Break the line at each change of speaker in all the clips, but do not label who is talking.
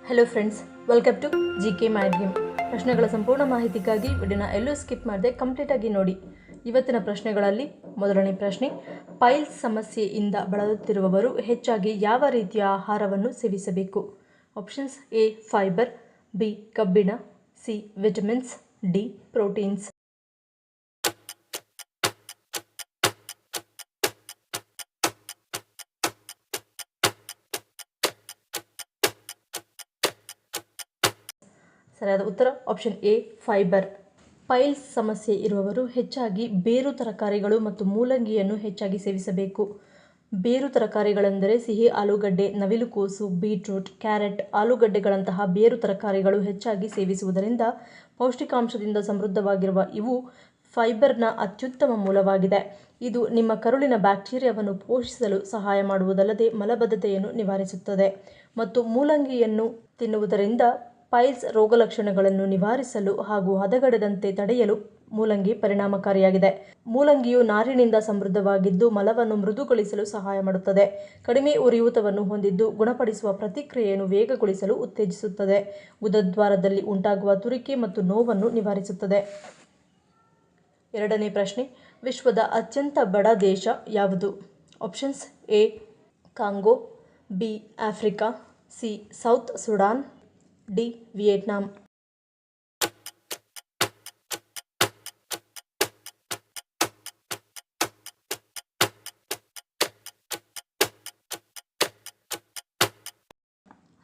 Hello friends, welcome to GK mind game. ಪ್ರಶ್ನೆಗಳ ಸಂಪೂರ್ಣ ಮಾಹಿತಿಗಾಗಿ ವಿಡಿಯೋನ ಎಲ್ಲೂ ಸ್ಕಿಪ್ ಮಾಡದೆ ಕಂಪ್ಲೀಟಾಗಿ ನೋಡಿ. ಇವತ್ತಿನ ಪ್ರಶ್ನೆಗಳಲ್ಲಿ ಮೊದಲನೇ ಪ್ರಶ್ನೆ, ಪೈಲ್ಸ್ ಸಮಸ್ಯೆಯಿಂದ ಬಳಲುತ್ತಿರುವವರು ಹೆಚ್ಚಾಗಿ ಯಾವ ರೀತಿಯ ಆಹಾರವನ್ನು ಸೇವಿಸಬೇಕು? ಆಪ್ಷನ್ಸ್: ಎ ಫೈಬರ್, ಬಿ ಕಬ್ಬಿಣ, ಸಿ ವಿಟಮಿನ್ಸ್, ಡಿ ಪ್ರೋಟೀನ್ಸ್. ಸರಿಯಾದ ಉತ್ತರ ಆಪ್ಷನ್ ಎ ಫೈಬರ್. ಪೈಲ್ಸ್ ಸಮಸ್ಯೆ ಇರುವವರು ಹೆಚ್ಚಾಗಿ ಬೇರು ತರಕಾರಿಗಳು ಮತ್ತು ಮೂಲಂಗಿಯನ್ನು ಹೆಚ್ಚಾಗಿ ಸೇವಿಸಬೇಕು. ಬೇರು ತರಕಾರಿಗಳೆಂದರೆ ಸಿಹಿ ಆಲೂಗಡ್ಡೆ, ನವಿಲುಕೋಸು, ಬೀಟ್ರೂಟ್, ಕ್ಯಾರೆಟ್, ಆಲೂಗಡ್ಡೆಗಳಂತಹ ಬೇರು ತರಕಾರಿಗಳು ಹೆಚ್ಚಾಗಿ ಸೇವಿಸುವುದರಿಂದ ಪೌಷ್ಟಿಕಾಂಶದಿಂದ ಸಮೃದ್ಧವಾಗಿರುವ ಇವು ಫೈಬರ್ನ ಅತ್ಯುತ್ತಮ ಮೂಲವಾಗಿದೆ. ಇದು ನಿಮ್ಮ ಕರುಳಿನ ಬ್ಯಾಕ್ಟೀರಿಯಾವನ್ನು ಪೋಷಿಸಲು ಸಹಾಯ ಮಾಡುವುದಲ್ಲದೆ ಮಲಬದ್ಧತೆಯನ್ನು ನಿವಾರಿಸುತ್ತದೆ. ಮತ್ತು ಮೂಲಂಗಿಯನ್ನು ತಿನ್ನುವುದರಿಂದ ಪೈಲ್ಸ್ ರೋಗಲಕ್ಷಣಗಳನ್ನು ನಿವಾರಿಸಲು ಹಾಗೂ ಹದಗೆಡದಂತೆ ತಡೆಯಲು ಮೂಲಂಗಿ ಪರಿಣಾಮಕಾರಿಯಾಗಿದೆ. ಮೂಲಂಗಿಯು ನಾರಿನಿಂದ ಸಮೃದ್ಧವಾಗಿದ್ದು ಮಲವನ್ನು ಮೃದುಗೊಳಿಸಲು ಸಹಾಯ ಮಾಡುತ್ತದೆ. ಕಡಿಮೆ ಉರಿಯೂತವನ್ನು ಹೊಂದಿದ್ದು ಗುಣಪಡಿಸುವ ಪ್ರತಿಕ್ರಿಯೆಯನ್ನು ವೇಗಗೊಳಿಸಲು ಉತ್ತೇಜಿಸುತ್ತದೆ. ಗುದದ್ವಾರದಲ್ಲಿ ಉಂಟಾಗುವ ತುರಿಕೆ ಮತ್ತು ನೋವನ್ನು ನಿವಾರಿಸುತ್ತದೆ. ಎರಡನೇ ಪ್ರಶ್ನೆ, ವಿಶ್ವದ ಅತ್ಯಂತ ಬಡ ದೇಶ ಯಾವುದು? Options: A Congo, B Africa, C south Sudan, D Vietnam.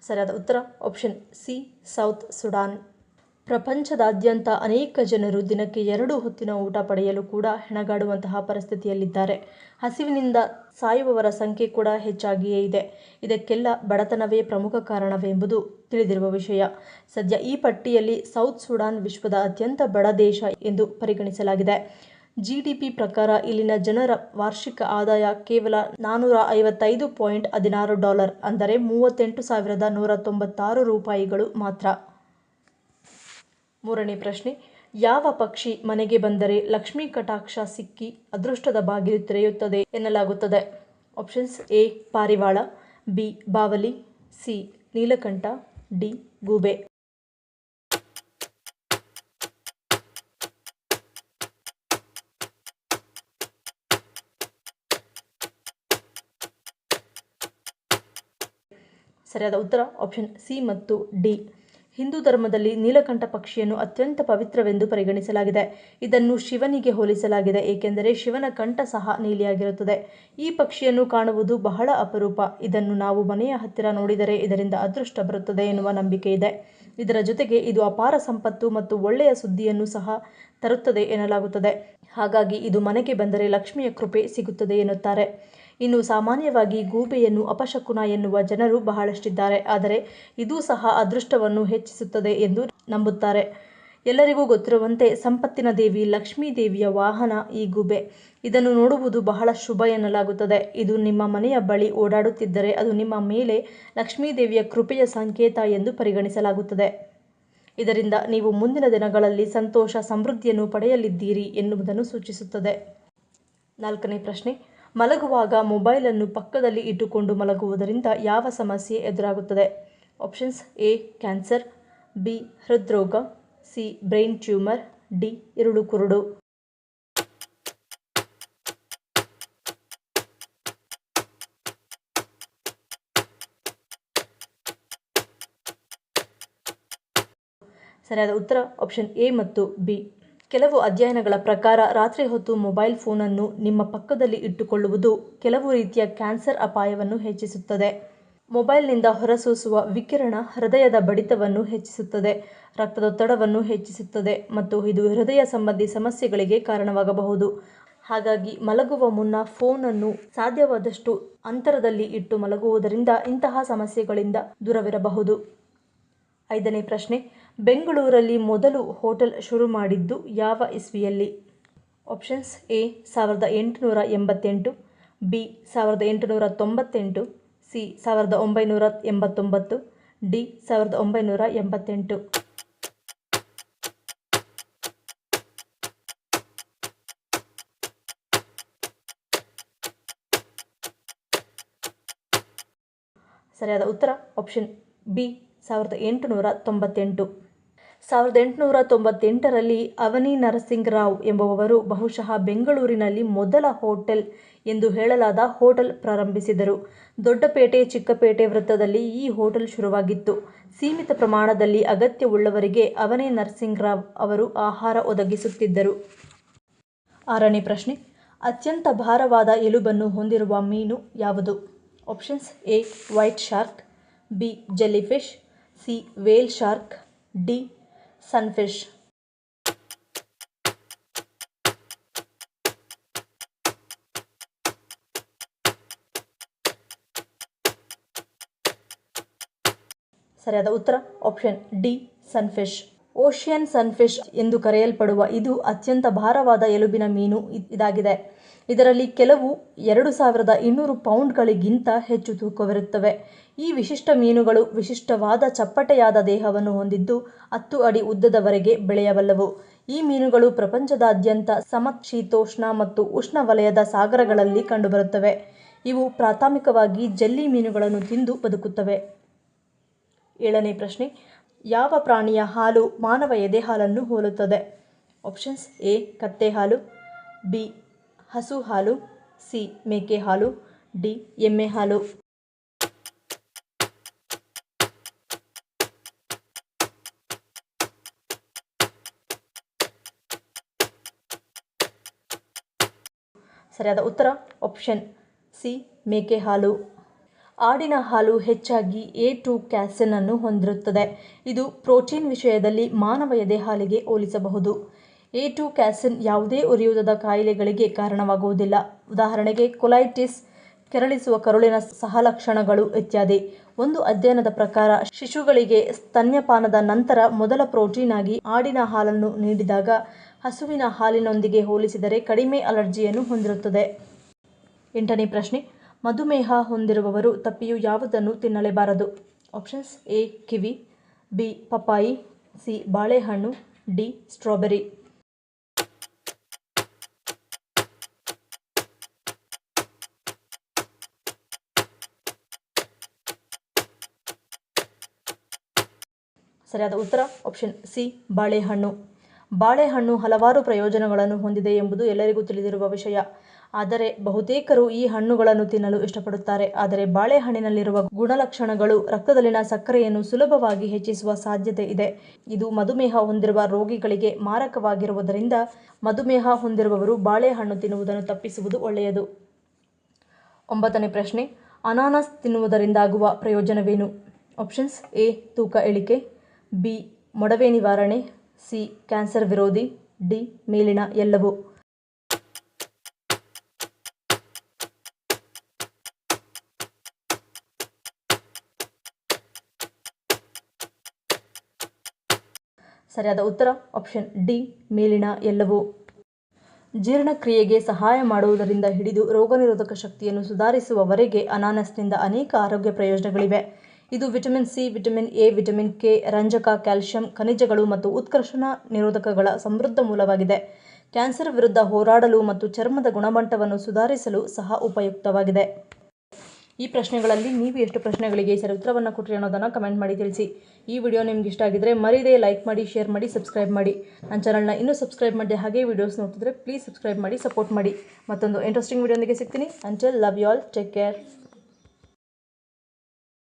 ಸರಿಯಾದ ಉತ್ತರ ಆಪ್ಷನ್ ಸಿ ಸೌತ್ ಸುಡಾನ್. ಪ್ರಪಂಚದಾದ್ಯಂತ ಅನೇಕ ಜನರು ದಿನಕ್ಕೆ 2 ಹೊತ್ತಿನ ಊಟ ಪಡೆಯಲು ಕೂಡ ಹೆಣಗಾಡುವಂತಹ ಪರಿಸ್ಥಿತಿಯಲ್ಲಿದ್ದಾರೆ. ಹಸಿವಿನಿಂದ ಸಾಯುವವರ ಸಂಖ್ಯೆ ಕೂಡ ಹೆಚ್ಚಾಗಿಯೇ ಇದೆ. ಇದಕ್ಕೆಲ್ಲ ಬಡತನವೇ ಪ್ರಮುಖ ಕಾರಣವೆಂಬುದು ತಿಳಿದಿರುವ ವಿಷಯ. ಸದ್ಯ ಈ ಪಟ್ಟಿಯಲ್ಲಿ ಸೌತ್ ಸುಡಾನ್ ವಿಶ್ವದ ಅತ್ಯಂತ ಬಡ ದೇಶ ಎಂದು ಪರಿಗಣಿಸಲಾಗಿದೆ. GDP ಪ್ರಕಾರ ಇಲ್ಲಿನ ಜನರ ವಾರ್ಷಿಕ ಆದಾಯ ಕೇವಲ $455.16 ಅಂದರೆ $38,196 ಮಾತ್ರ. ಮೂರನೇ ಪ್ರಶ್ನೆ, ಯಾವ ಪಕ್ಷಿ ಮನೆಗೆ ಬಂದರೆ ಲಕ್ಷ್ಮೀ ಕಟಾಕ್ಷ ಸಿಕ್ಕಿ ಅದೃಷ್ಟದ ಬಾಗಿಲು ತೆರೆಯುತ್ತದೆ ಎನ್ನಲಾಗುತ್ತದೆ? ಆಪ್ಷನ್ಸ್: ಎ ಪಾರಿವಾಳ, ಬಿ ಬಾವಲಿ, ಸಿ ನೀಲಕಂಠ, ಡಿ ಗೂಬೆ. ಸರಿಯಾದ ಉತ್ತರ ಆಪ್ಷನ್ ಸಿ ಮತ್ತು ಡಿ. ಹಿಂದೂ ಧರ್ಮದಲ್ಲಿ ನೀಲಕಂಠ ಪಕ್ಷಿಯನ್ನು ಅತ್ಯಂತ ಪವಿತ್ರವೆಂದು ಪರಿಗಣಿಸಲಾಗಿದೆ. ಇದನ್ನು ಶಿವನಿಗೆ ಹೋಲಿಸಲಾಗಿದೆ, ಏಕೆಂದರೆ ಶಿವನ ಕಂಠ ಸಹ ನೀಲಿಯಾಗಿರುತ್ತದೆ. ಈ ಪಕ್ಷಿಯನ್ನು ಕಾಣುವುದು ಬಹಳ ಅಪರೂಪ. ಇದನ್ನು ನಾವು ಮನೆಯ ಹತ್ತಿರ ನೋಡಿದರೆ ಇದರಿಂದ ಅದೃಷ್ಟ ಬರುತ್ತದೆ ಎನ್ನುವ ನಂಬಿಕೆ ಇದೆ. ಇದರ ಜೊತೆಗೆ ಇದು ಅಪಾರ ಸಂಪತ್ತು ಮತ್ತು ಒಳ್ಳೆಯ ಸುದ್ದಿಯನ್ನು ಸಹ ತರುತ್ತದೆ ಎನ್ನಲಾಗುತ್ತದೆ. ಹಾಗಾಗಿ ಇದು ಮನೆಗೆ ಬಂದರೆ ಲಕ್ಷ್ಮಿಯ ಕೃಪೆ ಸಿಗುತ್ತದೆ ಎನ್ನುತ್ತಾರೆ. ಇನ್ನು ಸಾಮಾನ್ಯವಾಗಿ ಗೂಬೆಯನ್ನು ಅಪಶಕುನ ಎನ್ನುವ ಜನರು ಬಹಳಷ್ಟಿದ್ದಾರೆ. ಆದರೆ ಇದೂ ಸಹ ಅದೃಷ್ಟವನ್ನು ಹೆಚ್ಚಿಸುತ್ತದೆ ಎಂದು ನಂಬುತ್ತಾರೆ. ಎಲ್ಲರಿಗೂ ಗೊತ್ತಿರುವಂತೆ ಸಂಪತ್ತಿನ ದೇವಿ ಲಕ್ಷ್ಮೀ ದೇವಿಯ ವಾಹನ ಈ ಗೂಬೆ. ಇದನ್ನು ನೋಡುವುದು ಬಹಳ ಶುಭ ಎನ್ನಲಾಗುತ್ತದೆ. ಇದು ನಿಮ್ಮ ಮನೆಯ ಬಳಿ ಓಡಾಡುತ್ತಿದ್ದರೆ ಅದು ನಿಮ್ಮ ಮೇಲೆ ಲಕ್ಷ್ಮೀ ದೇವಿಯ ಕೃಪೆಯ ಸಂಕೇತ ಎಂದು ಪರಿಗಣಿಸಲಾಗುತ್ತದೆ. ಇದರಿಂದ ನೀವು ಮುಂದಿನ ದಿನಗಳಲ್ಲಿ ಸಂತೋಷ ಸಮೃದ್ಧಿಯನ್ನು ಪಡೆಯಲಿದ್ದೀರಿ ಎನ್ನುವುದನ್ನು ಸೂಚಿಸುತ್ತದೆ. ನಾಲ್ಕನೇ ಪ್ರಶ್ನೆ, ಮಲಗುವಾಗ ಮೊಬೈಲನ್ನು ಪಕ್ಕದಲ್ಲಿ ಇಟ್ಟುಕೊಂಡು ಮಲಗುವುದರಿಂದ ಯಾವ ಸಮಸ್ಯೆ ಎದುರಾಗುತ್ತದೆ? ಆಪ್ಷನ್ಸ್: ಎ ಕ್ಯಾನ್ಸರ್, ಬಿ ಹೃದ್ರೋಗ, ಸಿ ಬ್ರೈನ್ ಟ್ಯೂಮರ್, ಡಿ ಇರುಳು ಕುರುಡು. ಸರಿಯಾದ ಉತ್ತರ ಆಪ್ಷನ್ ಎ ಮತ್ತು ಬಿ. ಕೆಲವು ಅಧ್ಯಯನಗಳ ಪ್ರಕಾರ ರಾತ್ರಿ ಹೊತ್ತು ಮೊಬೈಲ್ ಫೋನನ್ನು ನಿಮ್ಮ ಪಕ್ಕದಲ್ಲಿ ಇಟ್ಟುಕೊಳ್ಳುವುದು ಕೆಲವು ರೀತಿಯ ಕ್ಯಾನ್ಸರ್ ಅಪಾಯವನ್ನು ಹೆಚ್ಚಿಸುತ್ತದೆ. ಮೊಬೈಲ್ನಿಂದ ಹೊರಸೂಸುವ ವಿಕಿರಣ ಹೃದಯದ ಬಡಿತವನ್ನು ಹೆಚ್ಚಿಸುತ್ತದೆ, ರಕ್ತದೊತ್ತಡವನ್ನು ಹೆಚ್ಚಿಸುತ್ತದೆ ಮತ್ತು ಇದು ಹೃದಯ ಸಂಬಂಧಿ ಸಮಸ್ಯೆಗಳಿಗೆ ಕಾರಣವಾಗಬಹುದು. ಹಾಗಾಗಿ ಮಲಗುವ ಮುನ್ನ ಫೋನನ್ನು ಸಾಧ್ಯವಾದಷ್ಟು ಅಂತರದಲ್ಲಿ ಇಟ್ಟು ಮಲಗುವುದರಿಂದ ಇಂತಹ ಸಮಸ್ಯೆಗಳಿಂದ ದೂರವಿರಬಹುದು. ಐದನೇ ಪ್ರಶ್ನೆ, ಬೆಂಗಳೂರಲ್ಲಿ ಮೊದಲು ಹೋಟೆಲ್ ಶುರು ಮಾಡಿದ್ದು ಯಾವ ಇಸ್ವಿಯಲ್ಲಿ? Options: A 1888, B 1898, C 1989, D 1988. ಸರಿಯಾದ ಉತ್ತರ ಆಪ್ಷನ್ ಬಿ 1898. 1898ರಲ್ಲಿ ಅವನಿ ನರಸಿಂಗ್ ರಾವ್ ಎಂಬುವವರು ಬಹುಶಃ ಬೆಂಗಳೂರಿನಲ್ಲಿ ಮೊದಲ ಹೋಟೆಲ್ ಎಂದು ಹೇಳಲಾದ ಹೋಟೆಲ್ ಪ್ರಾರಂಭಿಸಿದರು. ದೊಡ್ಡಪೇಟೆ ಚಿಕ್ಕಪೇಟೆ ವೃತ್ತದಲ್ಲಿ ಈ ಹೋಟೆಲ್ ಶುರುವಾಗಿತ್ತು. ಸೀಮಿತ ಪ್ರಮಾಣದಲ್ಲಿ ಅಗತ್ಯವುಳ್ಳವರಿಗೆ ಅವನಿ ನರಸಿಂಗ್ ರಾವ್ ಅವರು ಆಹಾರ ಒದಗಿಸುತ್ತಿದ್ದರು. 6ನೇ ಪ್ರಶ್ನೆ, ಅತ್ಯಂತ ಭಾರವಾದ ಎಲುಬನ್ನು ಹೊಂದಿರುವ ಮೀನು ಯಾವುದು? Options: A white shark, B jellyfish, C whale shark, D sunfish. ಸರಿಯಾದ ಉತ್ತರ option D sunfish. Ocean sunfish ಎಂದು ಕರೆಯಲ್ಪಡುವ ಇದು ಅತ್ಯಂತ ಭಾರವಾದ ಎಲುಬಿನ ಮೀನು ಇದಾಗಿದೆ. ಇದರಲ್ಲಿ ಕೆಲವು 2200 ಪೌಂಡ್ಗಳಿಗಿಂತ ಹೆಚ್ಚು ತೂಕವಿರುತ್ತವೆ. ಈ ವಿಶಿಷ್ಟ ಮೀನುಗಳು ವಿಶಿಷ್ಟವಾದ ಚಪ್ಪಟೆಯಾದ ದೇಹವನ್ನು ಹೊಂದಿದ್ದು 10 ಅಡಿ ಉದ್ದದವರೆಗೆ ಬೆಳೆಯಬಲ್ಲವು. ಈ ಮೀನುಗಳು ಪ್ರಪಂಚದಾದ್ಯಂತ ಸಮಶೀತೋಷ್ಣ ಮತ್ತು ಉಷ್ಣವಲಯದ ಸಾಗರಗಳಲ್ಲಿ ಕಂಡುಬರುತ್ತವೆ. ಇವು ಪ್ರಾಥಮಿಕವಾಗಿ ಜೆಲ್ಲಿ ಮೀನುಗಳನ್ನು ತಿಂದು ಬದುಕುತ್ತವೆ. 7ನೇ ಪ್ರಶ್ನೆ, ಯಾವ ಪ್ರಾಣಿಯ ಹಾಲು ಮಾನವ ಎದೆ ಹಾಲನ್ನು ಹೋಲುತ್ತದೆ? ಆಪ್ಷನ್ಸ್: ಎ ಕತ್ತೆ ಹಾಲು, ಬಿ ಹಸು ಹಾಲು, ಸಿ ಮೇಕೆ ಹಾಲು, ಡಿ ಎಮ್ಮೆ ಹಾಲು. ಸರಿಯಾದ ಉತ್ತರ ಆಪ್ಷನ್ ಸಿ ಮೇಕೆ ಹಾಲು. ಆಡಿನ ಹಾಲು ಹೆಚ್ಚಾಗಿ A2 ಕ್ಯಾಸಿನ್ ಅನ್ನು ಹೊಂದಿರುತ್ತದೆ. ಇದು ಪ್ರೋಟೀನ್ ವಿಷಯದಲ್ಲಿ ಮಾನವ ಎದೆ ಹಾಲಿಗೆ ಹೋಲಿಸಬಹುದು. A2 ಕ್ಯಾಸಿನ್ ಯಾವುದೇ ಉರಿಯೂತದ ಕಾಯಿಲೆಗಳಿಗೆ ಕಾರಣವಾಗುವುದಿಲ್ಲ. ಉದಾಹರಣೆಗೆ ಕೊಲೈಟಿಸ್, ಕೆರಳಿಸುವ ಕರುಳಿನ ಸಹಲಕ್ಷಣಗಳು ಇತ್ಯಾದಿ. ಒಂದು ಅಧ್ಯಯನದ ಪ್ರಕಾರ ಶಿಶುಗಳಿಗೆ ಸ್ತನ್ಯಪಾನದ ನಂತರ ಮೊದಲ ಪ್ರೋಟೀನ್ ಆಗಿ ಆಡಿನ ಹಾಲನ್ನು ನೀಡಿದಾಗ ಹಸುವಿನ ಹಾಲಿನೊಂದಿಗೆ ಹೋಲಿಸಿದರೆ ಕಡಿಮೆ ಅಲರ್ಜಿಯನ್ನು ಹೊಂದಿರುತ್ತದೆ. 8ನೇ ಪ್ರಶ್ನೆ, ಮಧುಮೇಹ ಹೊಂದಿರುವವರು ತಪ್ಪಿಯೂ ಯಾವುದನ್ನು ತಿನ್ನಲೇಬಾರದು? ಆಪ್ಷನ್ಸ್: ಎ ಕಿವಿ, ಬಿ ಪಪ್ಪಾಯಿ, ಸಿ ಬಾಳೆಹಣ್ಣು, ಡಿ ಸ್ಟ್ರಾಬೆರಿ. ಸರಿಯಾದ ಉತ್ತರ ಆಪ್ಷನ್ ಸಿ ಬಾಳೆಹಣ್ಣು. ಬಾಳೆಹಣ್ಣು ಹಲವಾರು ಪ್ರಯೋಜನಗಳನ್ನು ಹೊಂದಿದೆ ಎಂಬುದು ಎಲ್ಲರಿಗೂ ತಿಳಿದಿರುವ ವಿಷಯ. ಆದರೆ ಬಹುತೇಕರು ಈ ಹಣ್ಣುಗಳನ್ನು ತಿನ್ನಲು ಇಷ್ಟಪಡುತ್ತಾರೆ. ಆದರೆ ಬಾಳೆಹಣ್ಣಿನಲ್ಲಿರುವ ಗುಣಲಕ್ಷಣಗಳು ರಕ್ತದಲ್ಲಿನ ಸಕ್ಕರೆಯನ್ನು ಸುಲಭವಾಗಿ ಹೆಚ್ಚಿಸುವ ಸಾಧ್ಯತೆ ಇದೆ. ಇದು ಮಧುಮೇಹ ಹೊಂದಿರುವ ರೋಗಿಗಳಿಗೆ ಮಾರಕವಾಗಿರುವುದರಿಂದ ಮಧುಮೇಹ ಹೊಂದಿರುವವರು ಬಾಳೆಹಣ್ಣು ತಿನ್ನುವುದನ್ನು ತಪ್ಪಿಸುವುದು ಒಳ್ಳೆಯದು. 9ನೇ ಪ್ರಶ್ನೆ, ಅನಾನಸ್ ತಿನ್ನುವುದರಿಂದಾಗುವ ಪ್ರಯೋಜನವೇನು? ಆಪ್ಷನ್ಸ್: ಎ ತೂಕ ಇಳಿಕೆ, ಬಿ ಮೊಡವೆ ನಿವಾರಣೆ, ಸಿ ಕ್ಯಾನ್ಸರ್ ವಿರೋಧಿ, ಡಿ ಮೇಲಿನ ಎಲ್ಲವೂ. ಸರಿಯಾದ ಉತ್ತರ ಆಪ್ಷನ್ ಡಿ ಮೇಲಿನ ಎಲ್ಲವೂ. ಜೀರ್ಣಕ್ರಿಯೆಗೆ ಸಹಾಯ ಮಾಡುವುದರಿಂದ ಹಿಡಿದು ರೋಗನಿರೋಧಕ ಶಕ್ತಿಯನ್ನು ಸುಧಾರಿಸುವವರೆಗೆ ಅನಾನಸ್ನಿಂದ ಅನೇಕ ಆರೋಗ್ಯ ಪ್ರಯೋಜನಗಳಿವೆ. ಇದು vitamin C, vitamin A, vitamin K, ರಂಜಕ, ಕ್ಯಾಲ್ಸಿಯಂ, ಖನಿಜಗಳು ಮತ್ತು ಉತ್ಕರ್ಷಣ ನಿರೋಧಕಗಳ ಸಮೃದ್ಧ ಮೂಲವಾಗಿದೆ. ಕ್ಯಾನ್ಸರ್ ವಿರುದ್ಧ ಹೋರಾಡಲು ಮತ್ತು ಚರ್ಮದ ಗುಣಮಟ್ಟವನ್ನು ಸುಧಾರಿಸಲು ಸಹ ಉಪಯುಕ್ತವಾಗಿದೆ. ಈ ಪ್ರಶ್ನೆಗಳಲ್ಲಿ ನೀವು ಎಷ್ಟು ಪ್ರಶ್ನೆಗಳಿಗೆ ಸರಿ ಉತ್ತರವನ್ನು ಕೊಟ್ಟರೆ ಅನ್ನೋದನ್ನು ಕಮೆಂಟ್ ಮಾಡಿ ತಿಳಿಸಿ. ಈ ವಿಡಿಯೋ ನಿಮ್ಗೆ ಇಷ್ಟ ಆಗಿದ್ರೆ ಮರೀದೆ ಲೈಕ್ ಮಾಡಿ, ಶೇರ್ ಮಾಡಿ, ಸಬ್ಸ್ಕ್ರೈಬ್ ಮಾಡಿ. ನನ್ನ ಚಾನಲ್ನ ಇನ್ನೂ ಸಬ್ಸ್ಕ್ರೈಬ್ ಮಾಡಿ ಹಾಗೆ ವಿಡಿಯೋಸ್ ನೋಡ್ತಿದ್ರೆ ಪ್ಲೀಸ್ ಸಬ್ಸ್ಕ್ರೈಬ್ ಮಾಡಿ, ಸಪೋರ್ಟ್ ಮಾಡಿ. ಮತ್ತೊಂದು ಇಂಟ್ರೆಸ್ಟಿಂಗ್ ವಿಡಿಯೋನಿಗೆ ಸಿಗ್ತೀನಿ. Until love you all, take care.